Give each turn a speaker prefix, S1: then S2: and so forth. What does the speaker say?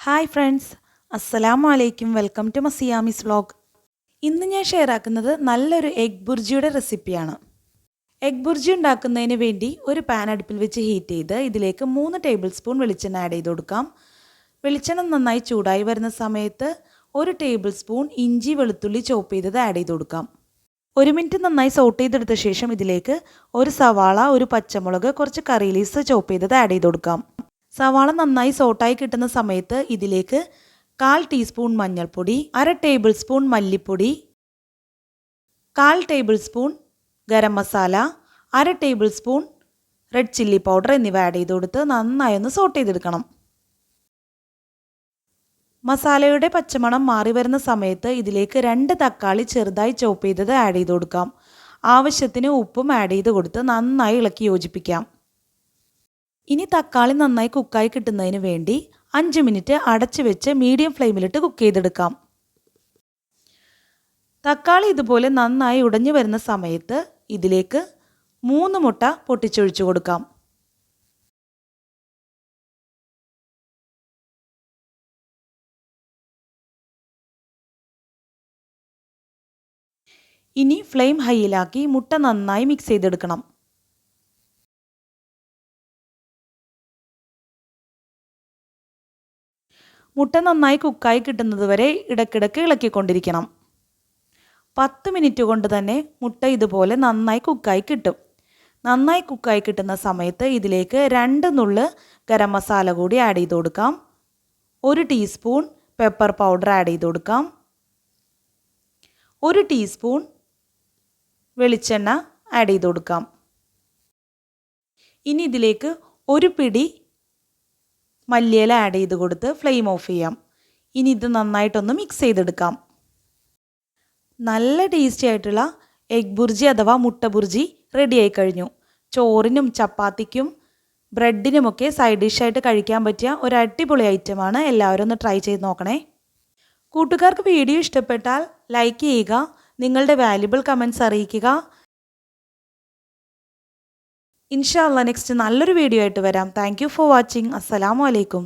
S1: Hi friends, അസ്സലാമു അലൈക്കും. Welcome to മസിയാമിസ് വ്ലോഗ്. ഇന്ന് ഞാൻ ഷെയർ ആക്കുന്നത് നല്ലൊരു എഗ് ബുർജിയുടെ റെസിപ്പിയാണ്. എഗ് ബുർജി ഉണ്ടാക്കുന്നതിന് വേണ്ടി ഒരു പാൻ അടുപ്പിൽ വെച്ച് ഹീറ്റ് ചെയ്ത് ഇതിലേക്ക് 3 ടേബിൾ സ്പൂൺ വെളിച്ചെണ്ണ ആഡ് ചെയ്ത് കൊടുക്കാം. വെളിച്ചെണ്ണ നന്നായി ചൂടായി വരുന്ന സമയത്ത് 1 ടേബിൾ സ്പൂൺ ഇഞ്ചി വെളുത്തുള്ളി ചോപ്പ് ചെയ്തത് ആഡ് ചെയ്ത് കൊടുക്കാം. 1 മിനിറ്റ് നന്നായി സോട്ട് ചെയ്തെടുത്ത ശേഷം ഇതിലേക്ക് ഒരു സവാള, ഒരു പച്ചമുളക്, കുറച്ച് കറി ലീവ്സ് ചോപ്പ് ചെയ്തത് ആഡ് ചെയ്ത് കൊടുക്കാം. സവാള നന്നായി സോട്ടായി കിട്ടുന്ന സമയത്ത് ഇതിലേക്ക് 1/4 ടീസ്പൂൺ മഞ്ഞൾപ്പൊടി, 1/2 ടേബിൾ സ്പൂൺ മല്ലിപ്പൊടി, 1/4 table spoon garam masala, 1/2 table spoon red chilli powder എന്നിവ ആഡ് ചെയ്ത് കൊടുത്ത് നന്നായി ഒന്ന് സോട്ട് ചെയ്തെടുക്കണം. മസാലയുടെ പച്ചമണം മാറി വരുന്ന സമയത്ത് ഇതിലേക്ക് 2 തക്കാളി ചെറുതായി ചോപ്പ് ചെയ്തത് ആഡ് ചെയ്ത് കൊടുക്കാം. ആവശ്യത്തിന് ഉപ്പും ആഡ് ചെയ്ത് കൊടുത്ത് നന്നായി ഇളക്കി യോജിപ്പിക്കാം. ഇനി തക്കാളി നന്നായി കുക്കായി കിട്ടുന്നതിന് വേണ്ടി 5 മിനിറ്റ് അടച്ചു വെച്ച് മീഡിയം ഫ്ലെയിമിലിട്ട് കുക്ക് ചെയ്തെടുക്കാം. തക്കാളി ഇതുപോലെ നന്നായി ഉടഞ്ഞു വരുന്ന സമയത്ത് ഇതിലേക്ക് 3 മുട്ട പൊട്ടിച്ചൊഴിച്ചു കൊടുക്കാം. ഇനി ഫ്ലെയിം ഹൈയിലാക്കി മുട്ട നന്നായി മിക്സ് ചെയ്തെടുക്കണം. മുട്ട നന്നായി കുക്കായി കിട്ടുന്നത് വരെ ഇടയ്ക്കിടയ്ക്ക് ഇളക്കിക്കൊണ്ടിരിക്കണം. 10 മിനിറ്റ് കൊണ്ട് തന്നെ മുട്ട ഇതുപോലെ നന്നായി കുക്കായി കിട്ടും. നന്നായി കുക്കായി കിട്ടുന്ന സമയത്ത് ഇതിലേക്ക് 2 നുള്ള് ഗരം മസാല കൂടി ആഡ് ചെയ്ത് കൊടുക്കാം. 1 ടീസ്പൂൺ പെപ്പർ പൗഡർ ആഡ് ചെയ്ത് കൊടുക്കാം. 1 ടീസ്പൂൺ വെളിച്ചെണ്ണ ആഡ് ചെയ്ത് കൊടുക്കാം. ഇനി ഇതിലേക്ക് 1 പിടി മല്ലിയില ആഡ് ചെയ്ത് കൊടുത്ത് ഫ്ലെയിം ഓഫ് ചെയ്യാം. ഇനി ഇത് നന്നായിട്ടൊന്ന് മിക്സ് ചെയ്തെടുക്കാം. നല്ല ടേസ്റ്റി ആയിട്ടുള്ള എഗ് ബുർജി അഥവാ മുട്ട ബുർജി റെഡിയായി കഴിഞ്ഞു. ചോറിനും ചപ്പാത്തിക്കും ബ്രെഡിനുമൊക്കെ സൈഡ് ഡിഷായിട്ട് കഴിക്കാൻ പറ്റിയ ഒരു അടിപൊളി ഐറ്റമാണ്. എല്ലാവരും ഒന്ന് ട്രൈ ചെയ്ത് നോക്കണേ. കൂട്ടുകാർക്ക് വീഡിയോ ഇഷ്ടപ്പെട്ടാൽ ലൈക്ക് ചെയ്യുക, നിങ്ങളുടെ വാല്യുബിൾ കമൻറ്റ്സ് അറിയിക്കുക. ഇൻഷാ അല്ലാഹ് നെക്സ്റ്റ് നല്ലൊരു വീഡിയോ ആയിട്ട് വരാം. Thank you for watching. അസ്സലാമു അലൈക്കും.